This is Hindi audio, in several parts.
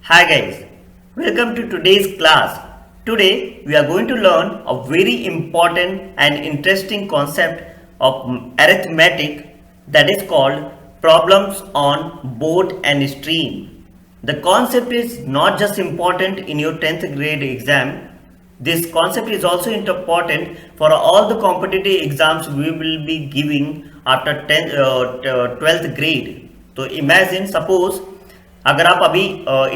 Hi guys, welcome to today's class. Today we are going to learn a very important and interesting concept of arithmetic that is called problems on boat and stream. The concept is not just important in your 10th grade exam. This concept is also important for all the competitive exams we will be giving after 12th grade. So imagine suppose अगर आप अभी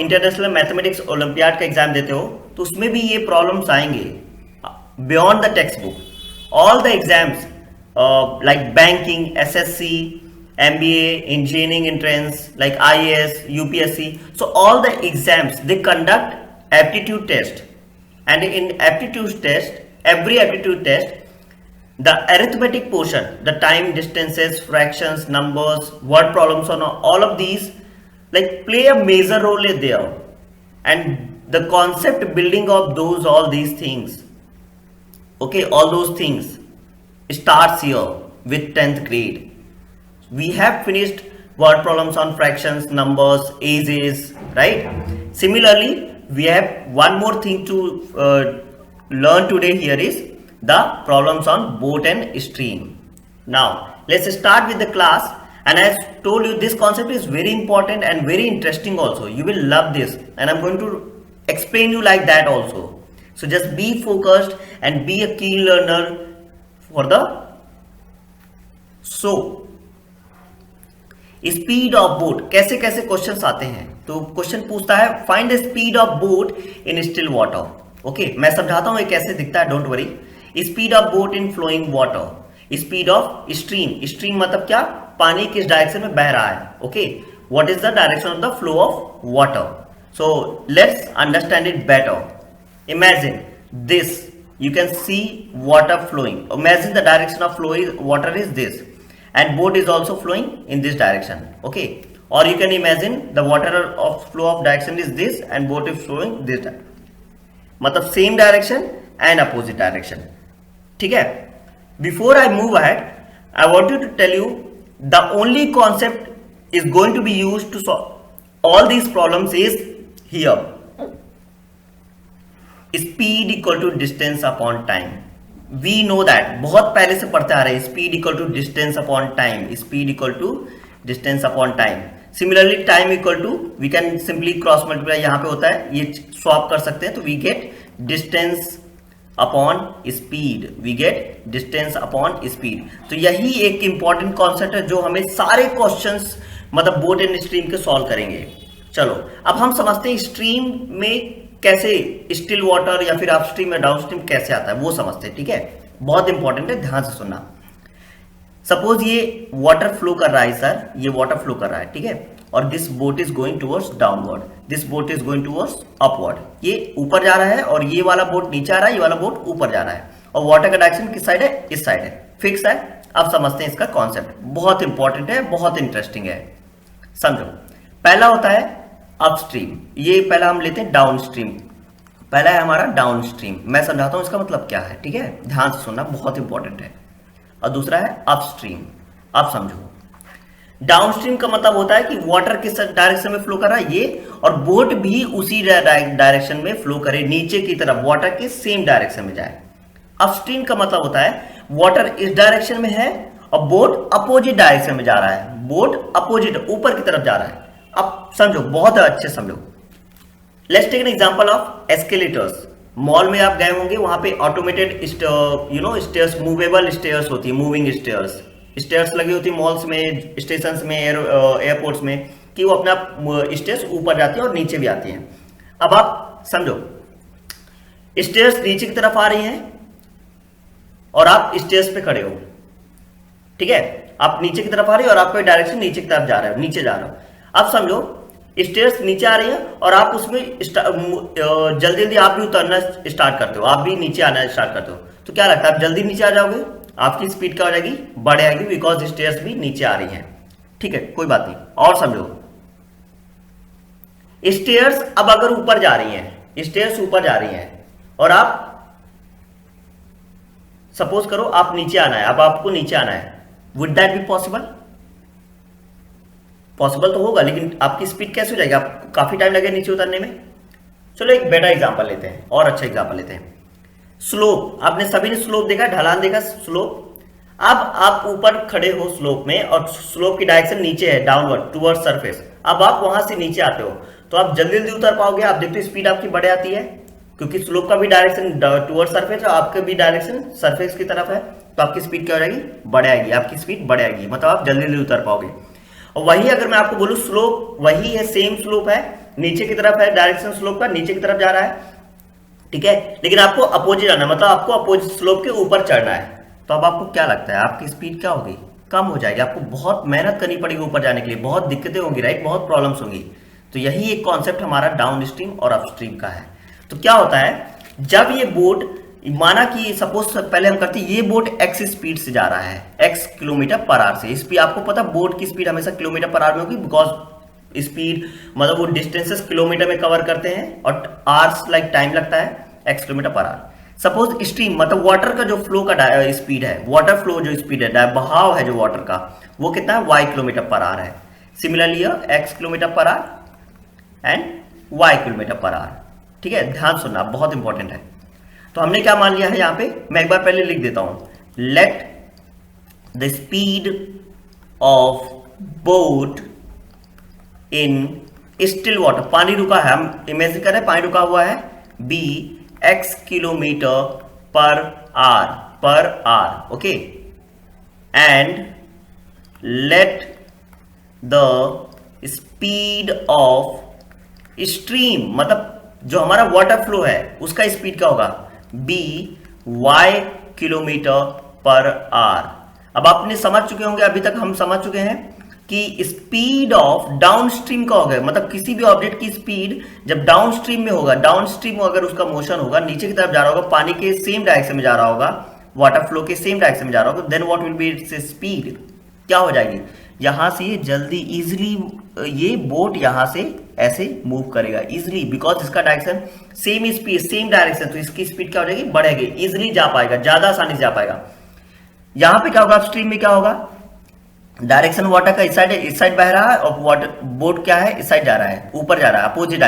इंटरनेशनल मैथमेटिक्स ओलंपियाड का एग्जाम देते हो तो उसमें भी ये प्रॉब्लम्स आएंगे beyond the text book all the exams like banking SSC MBA engineering entrance like IAS UPSC so all the exams they conduct aptitude test and in aptitude test every aptitude test the arithmetic portion the time distances fractions numbers word problems on all of these like play a major role there and the concept building of those all these things okay all those things starts here with 10th grade we have finished word problems on fractions numbers ages right similarly we have one more thing to learn today here is the problems on boat and stream. Now let's start with the class and as told you this concept is very important and very interesting also. You will love this and I'm going to explain you like that also. So just be focused and be a keen learner for the speed of boat कैसे कैसे क्वेश्चंस आते हैं तो क्वेश्चन पूछता है find the speed of boat in still water okay मैं समझाता हूं ये कैसे दिखता है don't worry speed of boat in flowing water speed of stream stream मतलब क्या पानी किस डायरेक्शन में बह रहा है okay what is the direction of the flow of water so let's understand it better imagine this you can see water flowing imagine the direction of flow is water is this and boat is also flowing in this direction okay or you can imagine the water of flow of direction is this and boat is flowing this matlab same direction and opposite direction ठीक है before I move ahead I want you to tell you the only concept is going to be used to solve all these problems is here speed equal to distance upon time we know that बहुत पहले से पढ़ते आ रहे हैं speed equal to distance upon time speed equal to distance upon time similarly time equal to we can simply cross multiply यहां पे होता है ये स्वैप कर सकते हैं तो we get distance upon speed we get distance upon speed तो यही एक इंपॉर्टेंट कॉन्सेप्ट है जो हमें सारे क्वेश्चंस मतलब बोट एंड स्ट्रीम के सॉल्व करेंगे चलो अब हम समझते हैं स्ट्रीम में कैसे स्टिल वाटर या फिर अपस्ट्रीम या डाउनस्ट्रीम कैसे आता है वो समझते हैं ठीक है बहुत इंपॉर्टेंट है ध्यान से सुनना सपोज ये वाटर फ्लो कर रहा है सर ये वाटर फ्लो कर रहा है ठीक है और this boat is going towards downward this boat is going towards upward ये ऊपर जा रहा है और ये वाला बोट नीचे आ रहा है ये वाला बोट ऊपर जा रहा है और वाटर का डायरेक्शन किस साइड है इस साइड है फिक्स है अब समझते हैं इसका कॉन्सेप्ट बहुत इंपॉर्टेंट है बहुत इंटरेस्टिंग है समझो पहला होता है अपस्ट्रीम ये पहला हम लेते हैं डाउनस्ट्रीम पहला है हमारा डाउनस्ट्रीम मैं समझाता हूं इसका मतलब क्या है ठीक है ध्यान से सुनना बहुत इंपॉर्टेंट है और दूसरा है अपस्ट्रीम अब समझो डाउनस्ट्रीम का मतलब होता है कि वाटर किस डायरेक्शन में फ्लो कर रहा है ये और बोट भी उसी डायरेक्शन में फ्लो करे नीचे की तरफ वाटर के सेम डायरेक्शन में जाए अपस्ट्रीम का मतलब होता है वाटर इस डायरेक्शन में है और बोट अपोजिट डायरेक्शन में जा रहा है बोट अपोजिट ऊपर की तरफ जा रहा है अब समझो बहुत अच्छे समझो let's take an example of escalators mall में आप गए होंगे वहां पे ऑटोमेटेड स्टेयर्स मूवेबल स्टेयर्स होती है मूविंग स्टेयर्स लगी होती है मॉल्स में स्टेशंस में एयरपोर्ट्स में कि वो अपना स्टेयर्स ऊपर जाती है और नीचे भी आती हैं अब आप समझो स्टेयर्स नीचे की तरफ आ रही हैं और आप स्टेयर्स पे खड़े हो ठीक है आप नीचे की तरफ आ रही हो और आपका डायरेक्शन नीचे की तरफ जा रहा है नीचे जा रहा हो अब समझो स्टेयर्स नीचे आ रही है और आप उसमें जल्दी जल्दी आप भी उतरना स्टार्ट करते हो आप भी नीचे आना स्टार्ट करते हो तो क्या लगता है आप जल्दी नीचे आ जाओगे आपकी स्पीड क्या हो जाएगी बढ़ जाएगी बिकॉज स्टेयर्स भी नीचे आ रही हैं ठीक है कोई बात नहीं और समझो स्टेयर्स अब अगर ऊपर जा रही हैं स्टेयर्स ऊपर जा रही हैं और आप सपोज करो आप नीचे आना है अब आपको नीचे आना है would that be possible possible तो होगा, लेकिन आपकी स्पीड कैसे हो जाएगी, आपको काफी टाइम लगेगा नीचे उतरने में। चलो एक बेटर एग्जांपल लेते हैं, और अच्छा एग्जांपल लेते हैं। स्लोप, आपने सभी ने स्लोप देखा, ढलान देखा, स्लोप। अब आप ऊपर खड़े हो स्लोप में और स्लोप की डायरेक्शन नीचे है, डाउनवर्ड टुवर्ड सरफेस। अब आप वहां से नीचे आते हो तो आप जल्दी जल्दी उतर पाओगे। आप देखते हो स्पीड आपकी बढ़ आती है, क्योंकि स्लोप का भी डायरेक्शन टुवर्ड सरफेस है, आपका भी डायरेक्शन सरफेस की तरफ है, तो आपकी स्पीड क्या हो जाएगी, बढ़ आएगी, आपकी स्पीड बढ़ आएगी, मतलब आप जल्दी जल्दी उतर पाओगे। और वही अगर मैं आपको बोलूं स्लोप वही है, सेम स्लोप है, नीचे की तरफ है, डायरेक्शन स्लोप का नीचे की तरफ जा रहा है, ठीक है, लेकिन आपको अपोजिट आना, मतलब आपको अपोजिट स्लोप के ऊपर चढ़ना है, तो अब आपको क्या लगता है आपकी स्पीड क्या होगी, कम हो जाएगी, आपको बहुत मेहनत करनी पड़ेगी ऊपर जाने के लिए, बहुत दिक्कतें होंगी, राइट, बहुत प्रॉब्लम्स होंगी। तो यही एक कॉन्सेप्ट हमारा डाउन स्ट्रीम और अपस्ट्रीम का है। तो क्या होता है, जब ये बोट, माना कि सपोज पहले हम करते ये बोट x स्पीड से जा रहा है, x किलोमीटर पर आवर से, स्पीड आपको पता बोट की स्पीड हमेशा किलोमीटर पर आवर में होगी, बिकॉज स्पीड मतलब वो डिस्टेंसेस किलोमीटर में कवर करते हैं और आवर्स लाइक टाइम लगता है, x kilometre per our. Suppose stream मतलब वाटर का जो फ्लो का स्पीड है, वाटर फ्लो जो स्पीड है, बहाव है जो वाटर का, वो कितना है, y किलोमीटर पर आवर है। Similarly x kilometre per our and y kilometre per our, ठीक है, ध्यान सुनना बहुत इंपॉर्टेंट है। तो हमने क्या मान लिया है यहां पे, मैं एक बार पहले लिख देता हूं, late the speed of boat in still water, पानी रुका है, हम इमेजिन करें पानी रुका हुआ है, be x kilometre per hour, okay, and let the speed of stream मतलब जो हमारा वाटर फ्लो है उसका स्पीड क्या होगा, be y kilometre per hour. अब आपने समझ चुके होंगे, अभी तक हम समझ चुके हैं कि स्पीड ऑफ डाउन स्ट्रीम का होगा, मतलब किसी भी ऑब्जेक्ट की स्पीड जब डाउन स्ट्रीम में होगा, डाउन स्ट्रीम अगर उसका मोशन होगा, नीचे की तरफ जा रहा होगा, पानी के सेम डायरेक्शन में जा रहा होगा, वाटर फ्लो के सेम डायरेक्शन में जा रहा होगा, then what will be its speed, क्या हो जाएगी, यहां से जल्दी इजिली ये बोट यहां से ऐसे मूव करेगा इजिली, बिकॉज इसका direction same speed same direction, तो इसकी स्पीड क्या हो जाएगी, बढ़ेगी, इजिली जा पाएगा, ज्यादा आसानी से जा पाएगा। यहां पे क्या होगा, अपस्ट्रीम में क्या होगा, डायरेक्शन वाटर का इस साइड बह रहा है और वाटर बोट क्या है, इस साइड जा रहा है, ऊपर जा रहा है, opposite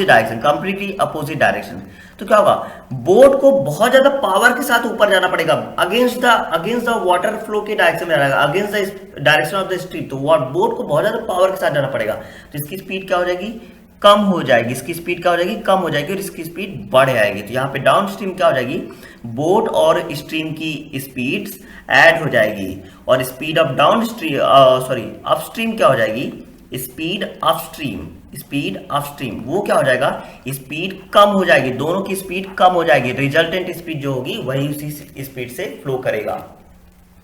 direction, completely opposite direction. तो क्या होगा, बोट को बहुत ज्यादा पावर के साथ ऊपर जाना पड़ेगा, अगेंस्ट द वाटर फ्लो के डायरेक्शन में जाएगा, against the direction of the stream, तो बोट को बहुत ज्यादा पावर के साथ जाना पड़ेगा, तो इसकी स्पीड क्या हो जाएगी, कम हो जाएगी, इसकी स्पीड क्या हो जाएगी, कम हो जाएगी, और इसकी स्पीड बढ़ जाएगी। तो यहाँ पे डाउन स्ट्रीम क्या हो जाएगी, बोट और स्ट्रीम की स्पीड्स ऐड हो जाएगी, और speed of down stream upstream क्या हो जाएगी, स्पीड अपस्ट्रीम वो क्या हो जाएगा, स्पीड कम हो जाएगी, दोनों की स्पीड कम हो जाएगी, रिजल्टेंट स्पीड जो होगी वही उसी स्पीड से फ्लो करेगा।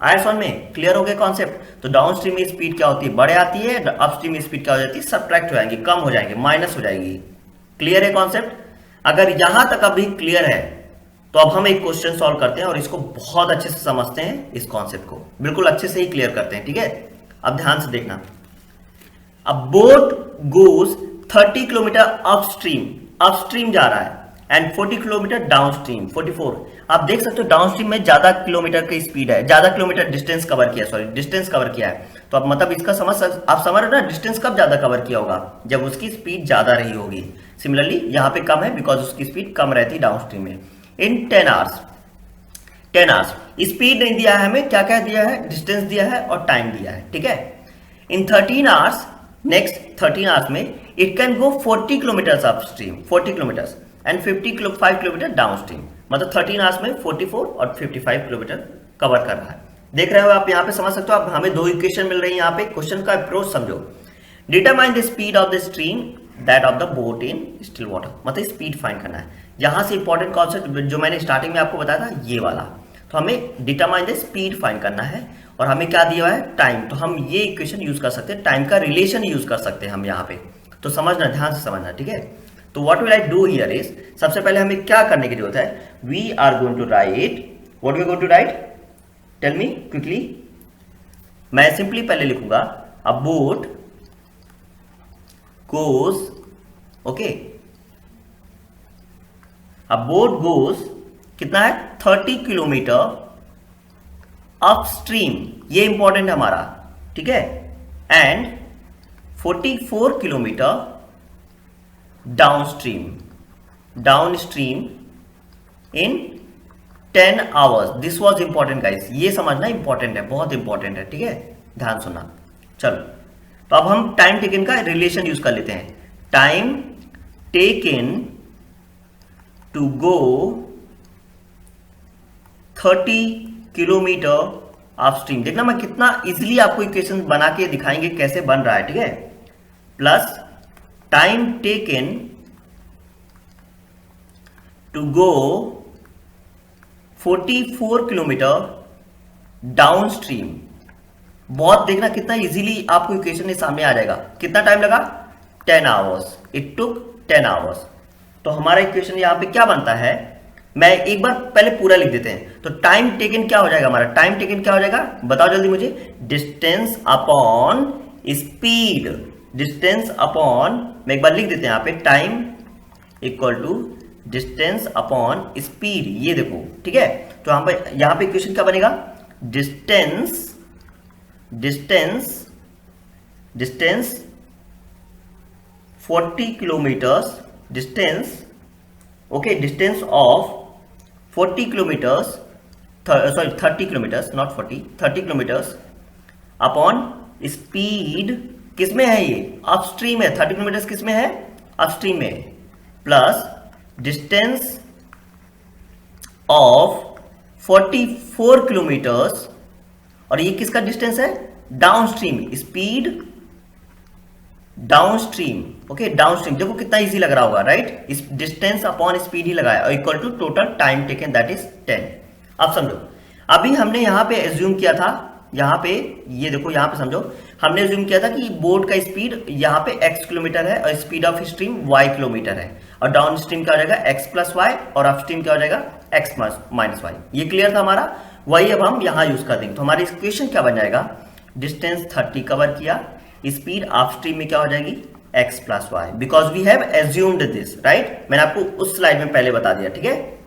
आया समझ में, क्लियर हो गया कॉन्सेप्ट। तो डाउन स्ट्रीम में स्पीड क्या होती है, बढ़ आती है, अपस्ट्रीम में स्पीड क्या हो जाती है, सब्ट्रैक्ट हो जाएंगी, कम हो जाएंगे, माइनस हो जाएगी। क्लियर है कॉन्सेप्ट, अगर यहां तक अभी क्लियर है तो अब हम एक क्वेश्चन सॉल्व करते हैं और इसको बहुत अच्छे से समझते हैं, इस कॉन्सेप्ट को बिल्कुल अच्छे से ही क्लियर करते हैं, ठीक है। अब ध्यान से देखना, अब बोट गोज 30 किलोमीटर अपस्ट्रीम जा रहा है एंड 40 किलोमीटर डाउनस्ट्रीम 44। आप देख सकते हो डाउनस्ट्रीम में ज्यादा किलोमीटर की स्पीड है, ज्यादा किलोमीटर डिस्टेंस कवर किया है, तो अब मतलब इसका आप समझ रहे हो ना, डिस्टेंस कब ज्यादा कवर किया होगा, जब उसकी स्पीड ज्यादा रही होगी। सिमिलरली यहाँ पे कम है बिकॉज उसकी स्पीड कम रहती है डाउनस्ट्रीम में। इन 10 आवर्स स्पीड नहीं दिया है हमें, क्या क्या दिया है, डिस्टेंस दिया है और टाइम दिया है, ठीक है। इन 13 आवर्स, नेक्स्ट 13 आवर्स में it can go 40 kilometre upstream, 40 kilometre and 5 kilometre downstream, मतलब 13 आवर्स में 44 और 55 किलोमीटर कवर कर रहा है। देख रहे हो आप, यहाँ पे समझ सकते हो आप, हमें दो इक्वेशन मिल रही है यहाँ पे। क्वेश्चन का अप्रोच समझो, determine the speed of the stream that of the boat in still water, मतलब स्पीड फाइंड करना है। यहां से इंपॉर्टेंट कॉन्सेप्ट जो मैंने स्टार्टिंग में आपको बताया था, ये वाला, तो हमें डिटरमाइन द स्पीड फाइंड करना है, और हमें क्या दिया है, टाइम, तो हम ये इक्वेशन यूज कर सकते हैं, टाइम का रिलेशन यूज कर सकते हैं हम यहाँ पे। तो समझना, ध्यान से समझना, ठीक है। तो what will I do here is, सबसे पहले हमें क्या करने की जरूरत है, we are going to write, what we going to write, tell me quickly. मैं सिंपली पहले लिखूंगा a boat goes, okay, a boat goes कितना है, 30 किलोमीटर अपस्ट्रीम, ये इंपॉर्टेंट है हमारा, ठीक है, and 44 kilometre downstream in 10 hours. This was important guys, ये समझना इंपॉर्टेंट है, बहुत इंपॉर्टेंट है, ठीक है, ध्यान सुनना। चलो तो अब हम टाइम टेकन का रिलेशन यूज कर लेते हैं। Time taken to go 30 kilometre upstream. देखना मैं कितना इजीली आपको इक्वेशन बना के दिखाएंगे कैसे बन रहा है, ठीक है। Plus time taken to go 44 kilometre downstream. बहुत देखना कितना इजीली आपको इक्वेशन सामने आ जाएगा। कितना टाइम लगा? 10 आवर्स। It took 10 hours. तो हमारा इक्वेशन यहां पे क्या बनता है, मैं एक बार पहले पूरा लिख देते हैं। तो टाइम टेकन क्या हो जाएगा हमारा? टाइम टेकन क्या हो जाएगा बताओ जल्दी मुझे। Distance upon speed. Distance upon, मैं एक बार लिख देते हैं यहां पे, time equal to distance upon speed. ये देखो, ठीक है। तो यहां पे इक्वेशन क्या बनेगा? Distance 40 kilometres, distance of 40 kilometres, sorry 30 kilometres, not 40, 30 kilometres upon speed. किसमें है ये? अपस्ट्रीम है। 30 किलोमीटर्स किसमें है? अपस्ट्रीम में। प्लस डिस्टेंस ऑफ 44 किलोमीटर्स, और ये किसका डिस्टेंस है? Downstream. Speed downstream, okay, downstream. देखो कितना इजी लग रहा होगा, राइट। इस डिस्टेंस अपॉन स्पीड ही लगाया और equal to total time taken, that is 10। अब समझो, अभी हमने यहां पे एज्यूम किया था, यहां पे ये देखो, यहां पे समझो, हमने एज्यूम किया था कि बोट का स्पीड यहां पे x किलोमीटर है और speed of stream y kilometre है, और डाउन स्ट्रीम क्या हो जाएगा? x प्लस वाई, और अप स्ट्रीम क्या हो जाएगा? x minus y. ये क्लियर था हमारा? वही अब हम यहां यूज कर देंगे। तो हमारी इक्वेशन क्या बन जाएगा? डिस्टेंस 30 कवर किया, स्पीड ऑफ स्ट्रीम में क्या हो जाएगी? x plus y, because we have assumed this, right. मैंने आपको उस स्लाइड में पहले बता दिया, ठीक है।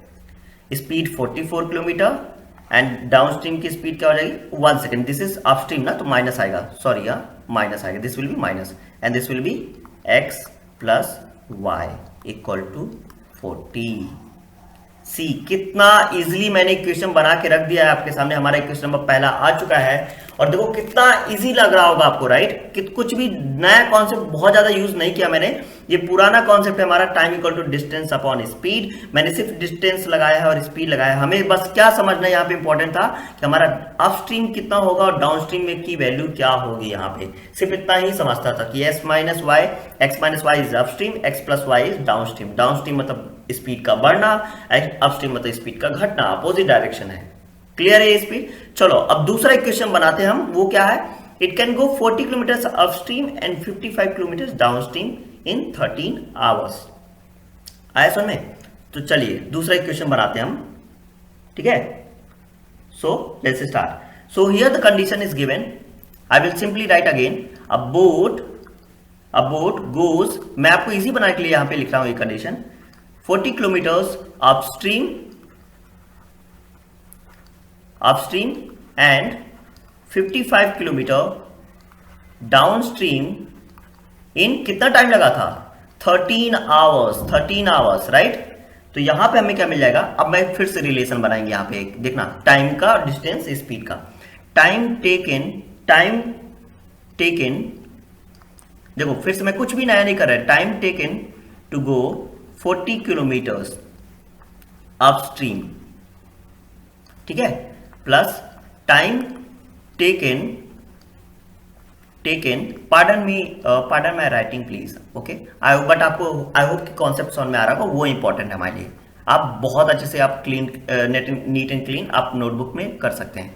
Speed 44 kilometre and down stream की स्पीड क्या हो जाएगी? 1 second, this is up stream ना, तो माइनस आएगा, सॉरी माइनस आएगा, this will be minus and this will be x plus Y equal to 40। See, कितना इजीली मैंने इक्वेशन बना के रख दिया है आपके सामने। हमारा इक्वेशन नंबर पहला आ चुका है, और देखो कितना इजी लग रहा होगा आपको, राइट। कि कुछ भी नया कॉन्सेप्ट बहुत ज्यादा यूज नहीं किया मैंने। ये पुराना कॉन्सेप्ट है हमारा, time equal to distance upon speed. मैंने सिर्फ डिस्टेंस लगाया है और स्पीड लगाया है। हमें बस क्या समझना है यहाँ पे इंपॉर्टेंट था कि हमारा अपस्ट्रीम कितना होगा और डाउनस्ट्रीम में की वैल्यू क्या होगी। यहाँ पे सिर्फ इतना ही समझता था कि x minus y is upstream, x plus y is downstream. Downstream मतलब स्पीड का बढ़ना, अपस्ट्रीम मतलब स्पीड का घटना, अपोजिट डायरेक्शन है। क्लियर है स्पीड? चलो अब दूसरा इक्वेशन बनाते हैं हम। वो क्या है? It can go 40 kilometre upstream and 55 kilometre downstream in 13 hours. आया समझ में? तो चलिए दूसरा इक्वेशन बनाते हैं हम, ठीक है। So let's start. So here the condition is given, I will simply write again, a boat goes, मैं आपको इजी बनाने के लिए यहां पे लिख रहा हूं ये condition, 40 kilometres upstream and 55 kilometre downstream in कितना टाइम लगा था? 13 आवर्स, राइट। तो यहां पे हमें क्या मिल जाएगा? अब मैं फिर से रिलेशन बनाएंगे यहां पे, देखना, टाइम का, डिस्टेंस, स्पीड का। टाइम टेकन, देखो फिर से मैं कुछ भी नया नहीं कर रहा। Time taken to go 40 kilometres upstream, ठीक है, plus time taken, pardon my writing please, okay. I hope कि कॉन्सेप्ट समझ में आ रहा होगा, वो इंपॉर्टेंट है हमारे लिए। आप बहुत अच्छे से आप नीट एंड क्लीन आप नोटबुक में कर सकते हैं।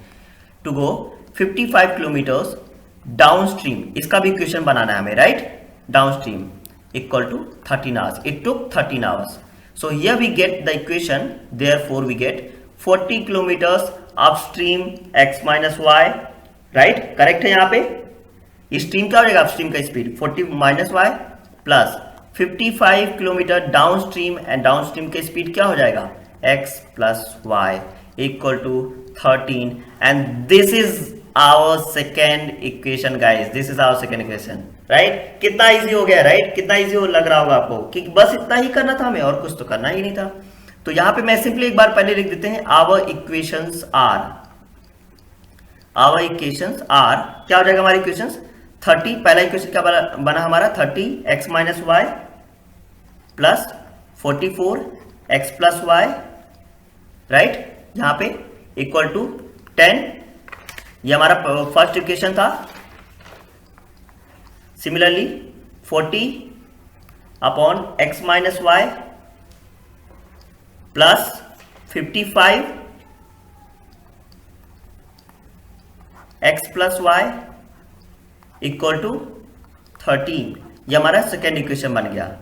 टू गो 55 किलोमीटर्स डाउनस्ट्रीम, इसका भी इक्वेशन बनाना है हमें, right. Downstream equal to 13 hours, it took 13 hours. So here we get the equation, therefore we get 40 kilometres upstream x minus y, right, correct है। यहां पे स्ट्रीम क्या हो जाएगा? अपस्ट्रीम का speed 40 minus y plus 55 kilometre downstream, and downstream का स्पीड क्या हो जाएगा? x plus Y equal to 13, and this is our second equation guys, this is our second equation. Right, कितना इजी हो गया, राइट, कितना इजी हो लग रहा होगा आपको कि बस इतना ही करना था हमें और कुछ तो करना ही नहीं था। तो यहां पे मैं सिंपली एक बार पहले लिख देते हैं आवर इक्वेशंस आर, क्या हो जाएगा हमारी इक्वेशंस 30, पहला इक्वेशन क्या बना हमारा 30x minus y plus 44x plus y, right, यहां पे इक्वल टू 10, ये हमारा फर्स्ट इक्वेशन था। Similarly 40 upon x minus y plus 55 x plus Y equal to 13, ये हमारा सेकेंड इक्वेशन बन गया।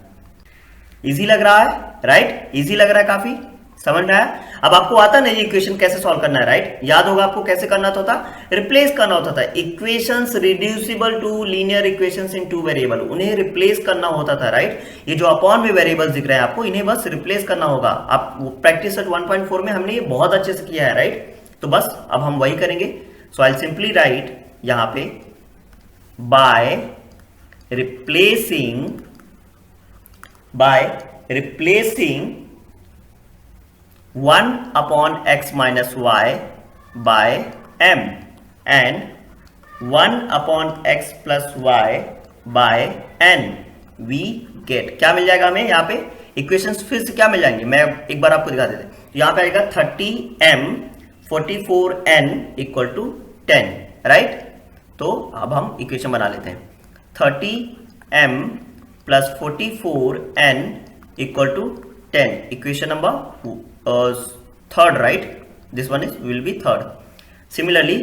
इजी लग रहा है, राइट, इजी लग रहा है, काफी समझ में आया। अब आपको आता ना ये इक्वेशन कैसे सॉल्व करना है, राइट, याद होगा आपको कैसे करना होता, रिप्लेस करना होता था equations reducible to linear equations in two variable, उन्हें रिप्लेस करना होता था, राइट। ये जो अपॉन में वेरिएबल्स दिख रहे हैं आपको, इन्हें बस रिप्लेस करना होगा। आप प्रैक्टिस सेट 1.4 में हमने ये बहुत अच्छे से किया है, राइट, तो बस अब हम वही करेंगे। सो आई सिंपली राइट यहां पे by replacing 1 upon x minus y by m and 1 upon x plus y by n, we get क्या मिल जाएगा हमें यहाँ पे इक्वेशंस फिर से क्या मिल जाएंगे, मैं एक बार आपको दिखा देते हैं। यहाँ पे आएगा 30m 44n equal to 10, right. तो अब हम इक्वेशन बना लेते हैं 30m plus 44n equal to 10, equation number third, right, this one is will be third. Similarly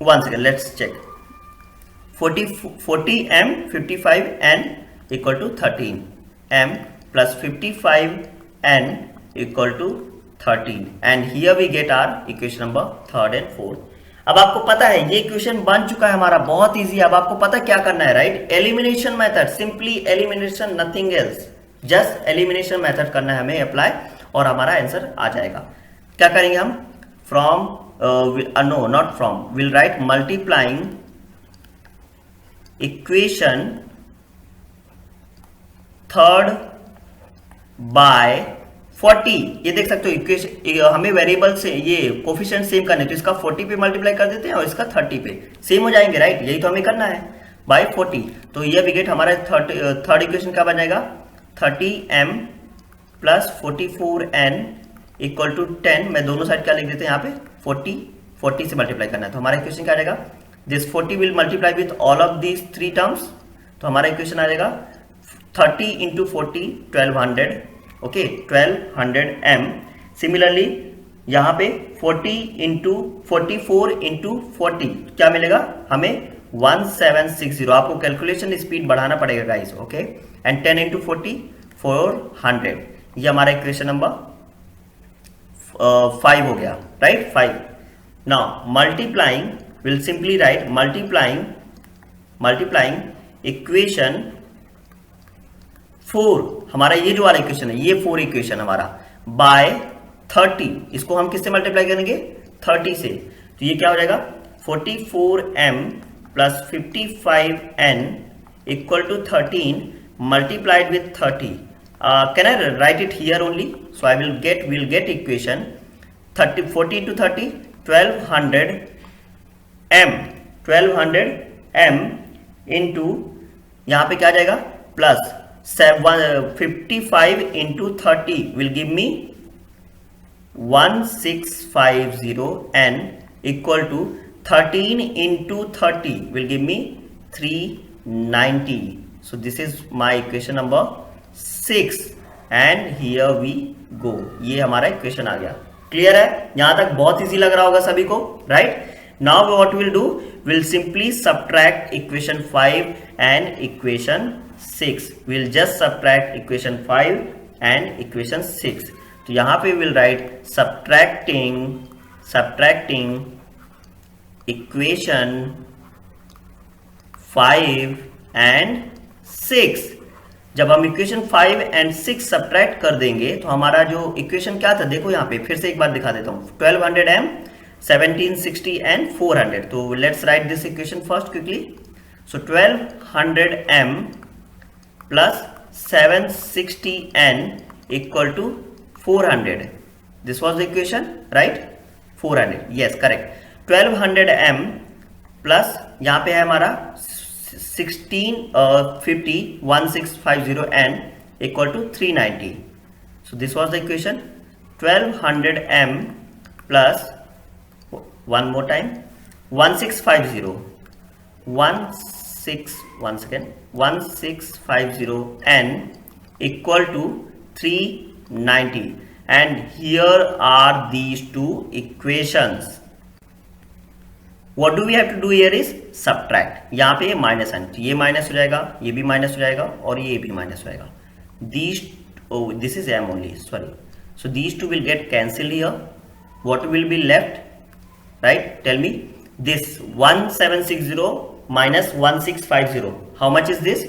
1 second, let's check, 40m 55n equal to 13m plus 55n equal to 13 and here we get our equation number third and fourth. अब आपको पता है ये इक्वेशन बन चुका है हमारा, बहुत इजी। अब आपको पता क्या करना है, right, elimination method, simply elimination, nothing else, just elimination method करना है हमें अप्लाई और हमारा आंसर आ जाएगा। क्या करेंगे हम, from no not from, will write multiplying equation third by 40, ये देख सकते हो इक्वेशन, हमें वेरिएबल से ये कोफिशिएंट सेम करने, तो इसका 40 पे मल्टीप्लाई कर देते हैं और इसका 30 पे सेम हो जाएंगे, राइट, यही तो हमें करना है बाय 40। तो ये विकेट हमारा थर्ड इक्वेशन क्या बन जाएगा 30m plus 44n equal to 10, मैं दोनों साइड क्या लिख देते हैं यहाँ पे 40 से मल्टीप्लाई करना है, तो हमारा इक्वेशन क्या आ जाएगा, this 40 will multiply with all of these 3 terms, तो हमारा इक्वेशन आ जाएगा 30 इंटू 40 1200, ओके 1200m। सिमिलरली यहाँ पे 40 इंटू 44 इंटू 40 क्या मिलेगा हमें 1760, आपको कैलकुलेशन स्पीड बढ़ाना पड़ेगा गाइस, ओके, एंड 10 इंटू 40 400, ये हमारा इक्वेशन नंबर 5 हो गया, right, 5। Now multiplying, will simply write multiplying equation 4, हमारा ये जो वाला इक्वेशन है ये 4 इक्वेशन हमारा बाय 30, इसको हम किससे मल्टीप्लाई करेंगे 30 से, तो ये क्या हो जाएगा 44m plus 55n equal to 13 multiplied with 30, can I write it here only, so I will get equation 40 into 30 1200m into यहाँ पे क्या आ जाएगा plus 55 into 30 will give me 1650 and equal to 13 into 30 will give me 390. So this is my equation number 6 and here we go. ये हमारा इक्वेशन आ गया, क्लियर है, यहां तक बहुत इजी लग रहा होगा सभी को, right. Now what will do, will simply subtract equation 5 and equation 6, we'll just subtract equation 5 and equation 6, तो यहां पे we'll write subtracting equation 5 and 6। जब हम इक्वेशन 5 एंड 6 सब्ट्रैक्ट कर देंगे तो हमारा जो इक्वेशन क्या था, देखो यहाँ पे फिर से एक बार दिखा देता हूँ, 1200m 1760 एंड 400, तो let's write this equation first quickly. So 1200m plus 760n equal to 400. This was the equation, right? 400, yes, correct. 1200m plus यहाँ पे है हमारा 1650 equal to 390. So this was the equation. 1200m plus one more time 1650n equal to 390, and here are these two equations. What do we have to do here is subtract. यहाँ पे माइनस साइन, ये माइनस हो जाएगा, ये भी माइनस हो जाएगा और ये भी माइनस हो जाएगा. These, oh, this is m only, sorry. So these two will get cancelled here. What will be left? Right? Tell me. This 1760 minus 1650. How much is this?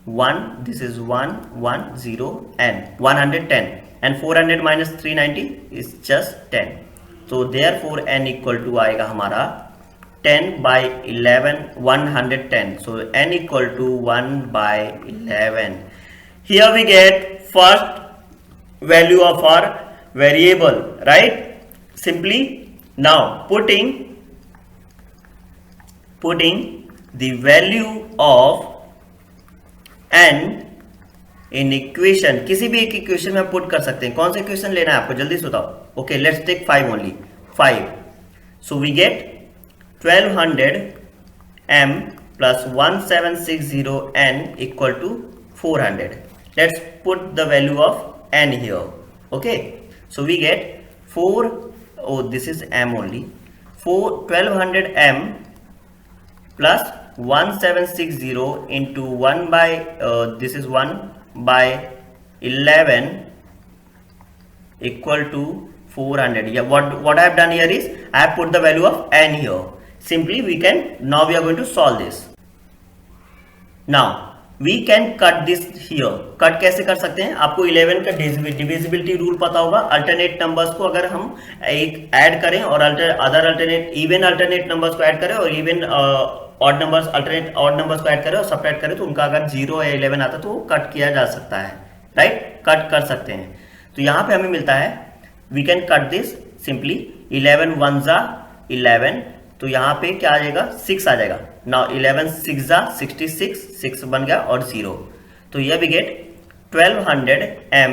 1. This is 110 n 110, and 400 minus 390 is just 10. So therefore n equal to आएगा हमारा 10 by 11, 110. So n equal to 1 by 11. Here we get first value of our variable, right? Simply now putting the value of n in equation, किसी भी एक इक्वेशन में पुट कर सकते हैं. कौन सा इक्वेशन लेना है आपको, जल्दी से बताओ. Okay, let's take 5 only. 5. So we get 1200m plus 1760n equal to 400. Let's put the value of n here. Okay, so we get 4. Oh, this is m only. 1200m plus 1760 into 1 by this is 1 by 11 equal to 400. Yeah, what I have done here is I have put the value of n here. Simply we are going to solve this. Now we can cut this here. Cut कैसे कर सकते हैं? आपको 11 का डिविजिबिलिटी रूल पता होगा. अल्टरनेट नंबर्स को अगर हम एक ऐड करें और other alternate even alternate numbers को ऐड करें और even odd numbers alternate odd numbers को ऐड करें और सबट्रैक्ट करें तो उनका अगर 0 या 11 आता तो वो कट किया जा सकता है, राइट? कट कर सकते हैं. तो यहाँ पे हमें मिलता है we can cut this simply. 11 1 जा 11, तो यहाँ पे क्या आ जाएगा 6 आ जाएगा. नाउ 11 6 जा 66, 6 बन गया और 0. तो यह भी गेट 1200m,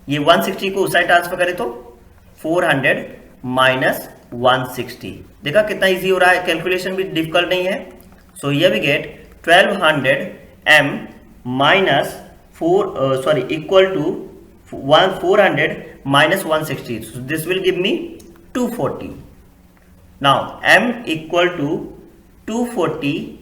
ये 160 को उस साइड ट्रांसफर करें तो 400 माइनस 160. देखा कितना इजी हो रहा है, कैलकुलेशन भी डिफिकल्ट नहीं है. सो यह भी get 1200m minus 4 equal to 400 minus 160. So this will give me 240. Now m equal to 240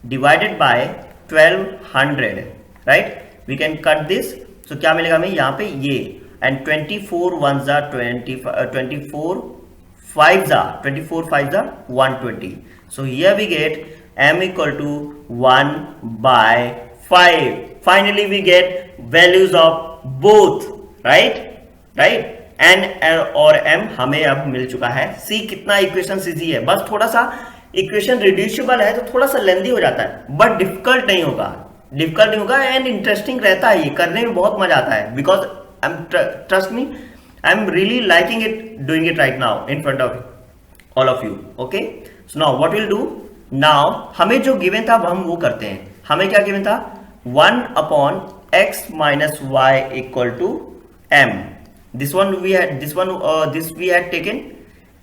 divided by 1200, right? We can cut this. So क्या मिलेगा हमें यहाँ पे ये, and 24 1 जा 24 5 जा 120. So here we get m equal to 1 by 5. Finally we get values of both, right? n और m हमें अब मिल चुका है. सी कितना इक्वेशन इजी है. बस थोड़ा सा इक्वेशन रिड्यूसिबल है तो थोड़ा सा लेंदी हो जाता है, बट डिफिकल्ट नहीं होगा एंड इंटरेस्टिंग रहता है. ये करने में बहुत मजा आता है. Because I am trust me, I am really liking it, doing it right now in front of all of you. Okay, so now what will do. Now हमें जो गिवन था हम वो करते हैं. हमें क्या गिवन था? 1 upon x minus y equal to m. This we had taken,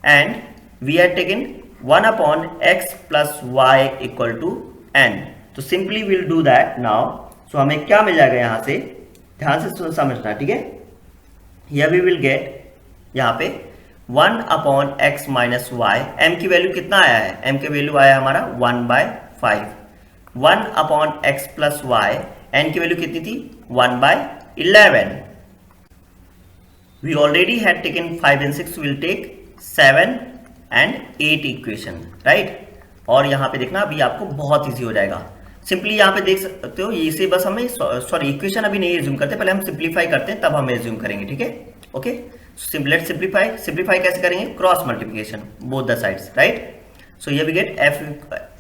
and we had taken 1 upon x plus y equal to n. तो simply we'll do that now. So हमें क्या मिल जाएगा यहाँ से, ध्यान से समझना, ठीक है? Here we will get यहाँ पे 1 upon x minus y. m की वैल्यू कितना आया है? m की वैल्यू आया हमारा 1 by 5. 1 upon x plus y, n की वैल्यू कितनी थी? 1 by 11. We already had taken 5 and 6, we'll take 7 and 8 equation, right? और यहाँ पे देखना अभी आपको बहुत इजी हो जाएगा. सिंपली यहाँ पे देख सकते हो, इसे बस हमें सॉरी इक्वेशन अभी नहीं एज्यूम करते, पहले हम सिंप्लीफाई करते हैं तब हम एज्यूम करेंगे, ठीक है? ओके, लेट्स सिंप्लीफाई कैसे करेंगे? Cross multiplication both the sides, right? So ये we get f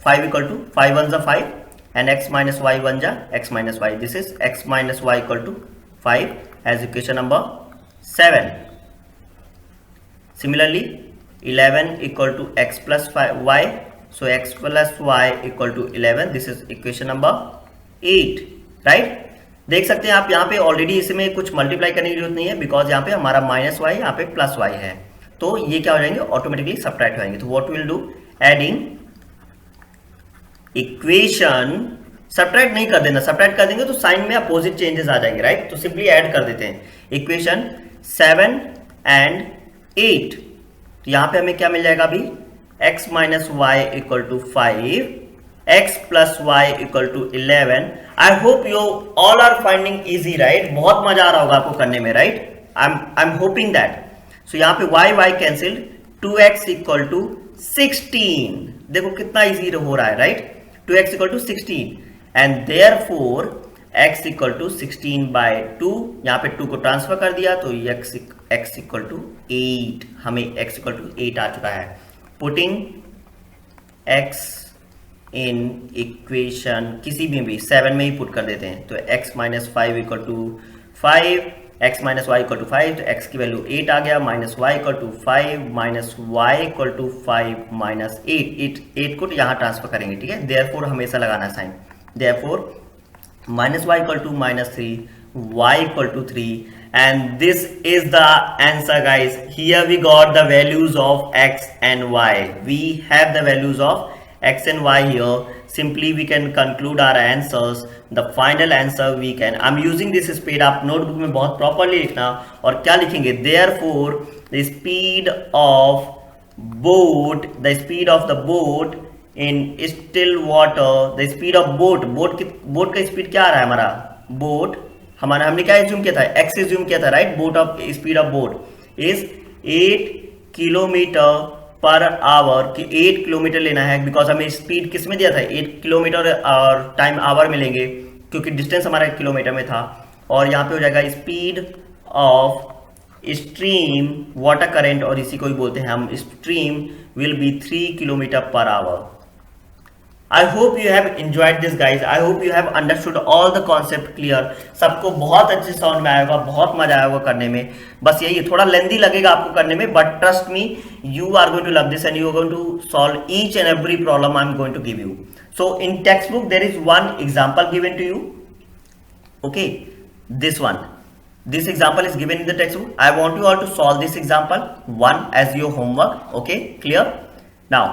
5 equal to 5 1 5, and x minus y बन जा x minus y. This is x minus y equal to 5 as equation number 7. Similarly 11 equal to x plus 5 y, so x plus y equal to 11. This is equation number 8, right? देख सकते हैं आप यहाँ पे ऑलरेडी इसमें कुछ मल्टीप्लाई करने की जरूरत नहीं है, बिकॉज यहाँ पे हमारा माइनस वाई, यहाँ पे प्लस वाई है, तो ये क्या हो जाएंगे, ऑटोमेटिकली सब्ट्रैक्ट हो जाएंगे. तो what will do, adding equation, subtract नहीं कर देना, सब्ट्रैक्ट कर देंगे तो साइन में अपोजिट चेंजेस आ जाएंगे, राइट? तो सिंपली ऐड कर देते हैं इक्वेशन 7 एंड 8. तो यहां पे हमें क्या मिल जाएगा अभी, x minus Y equal to 5, x plus Y equal to 11. I hope you all are finding easy, right? बहुत मजा आ रहा होगा आपको करने में, right? I am hoping that. So यहां पे y y कैंसिल, 2x इक्वल टू 16. देखो कितना इजी हो रहा है, right? 2x equal to 16 and therefore x equal to 16 by 2. यहाँ पे 2 को ट्रांसफर कर दिया तो x इक्वल टू 8, हमें x इक्वल टू 8 आ चुका है. पुटिंग x इन इक्वेशन किसी भी 7 में ही पुट कर देते हैं, तो x minus 5 equal to 5, x minus Y equal to 5, तो x की वैल्यू 8 आ गया, minus Y equal to 5 minus Y equal to 5 minus 8 को यहाँ ट्रांसफर करेंगे, ठीक है? देयरफॉर हमेशा लगाना sign. Therefore minus Y equal to minus 3, y equal to 3, and this is the answer, guys. Here we got the values of x and y. We have the values of x and y here. Simply we can conclude our answers. The final answer we can, I'm using this speed, आप नोटबुक में बहुत प्रॉपरली लिखना. और क्या लिखेंगे, therefore the speed of the boat in still water, the speed of boat का स्पीड क्या आ रहा है हमारा, बोट हमारा, हमने क्या एज्यूम किया था, x एज्यूम किया था, right? Boat of speed of boat is 8 kilometre per our, कि 8 किलोमीटर लेना है, बिकॉज हमें स्पीड किस में दिया था, 8 किलोमीटर और टाइम आवर में लेंगे क्योंकि डिस्टेंस हमारा किलोमीटर में था. और यहाँ पे हो जाएगा speed of stream water current, और इसी को ही बोलते हैं हम stream, will be 3 kilometre per our. I hope you have enjoyed this, guys. I hope you have understood all the concept clear. सबको बहुत अच्छे समझ में आएगा, बहुत मजा आएगा करने में. बस यही है, थोड़ा लेंदी लगेगा आपको करने में, but trust me, you are going to love this and you are going to solve each and every problem I am going to give you. So in textbook there is one example given to you. Okay, this one. This example is given in the textbook. I want you all to solve this example one as your homework. Okay, clear? Now.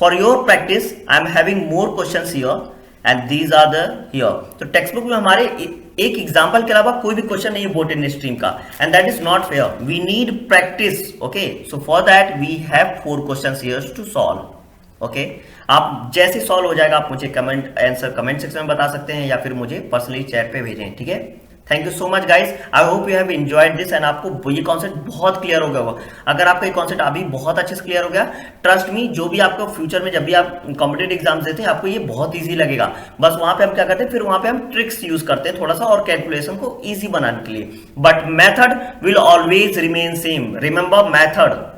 For your practice, I am having more questions here, and these are the here. तो टेक्स्ट बुक में हमारे एक एग्जाम्पल के अलावा कोई भी क्वेश्चन नहीं है बोट इन स्ट्रीम का, and that is not fair. We need practice. Okay, so for that we have 4 questions here to solve. Okay, आप जैसे सॉल्व हो जाएगा आप मुझे आंसर कमेंट सेक्शन में बता सकते हैं, या फिर मुझे पर्सनली चैट पे भेजें, ठीक है? Thank you so much guys. I hope you have enjoyed this and आपको ये कॉन्सेप्ट बहुत क्लियर हो गया होगा. अगर आपका ये कॉन्सेप्ट अभी बहुत अच्छे से क्लियर हो गया, ट्रस्ट मी, जो भी आपको फ्यूचर में जब भी आप कॉम्पिटेटिव एग्जाम्स देते हैं आपको ये बहुत ईजी लगेगा. बस वहां पे हम क्या करते हैं, फिर वहां पे हम ट्रिक्स यूज करते हैं थोड़ा सा और कैलकुलेशन को ईजी बनाने के लिए, but method will always remain same. Remember,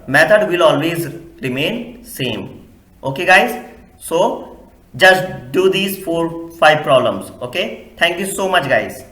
method will always remain same. Okay guys, so just do these 4-5 problems. Okay, thank you so much guys.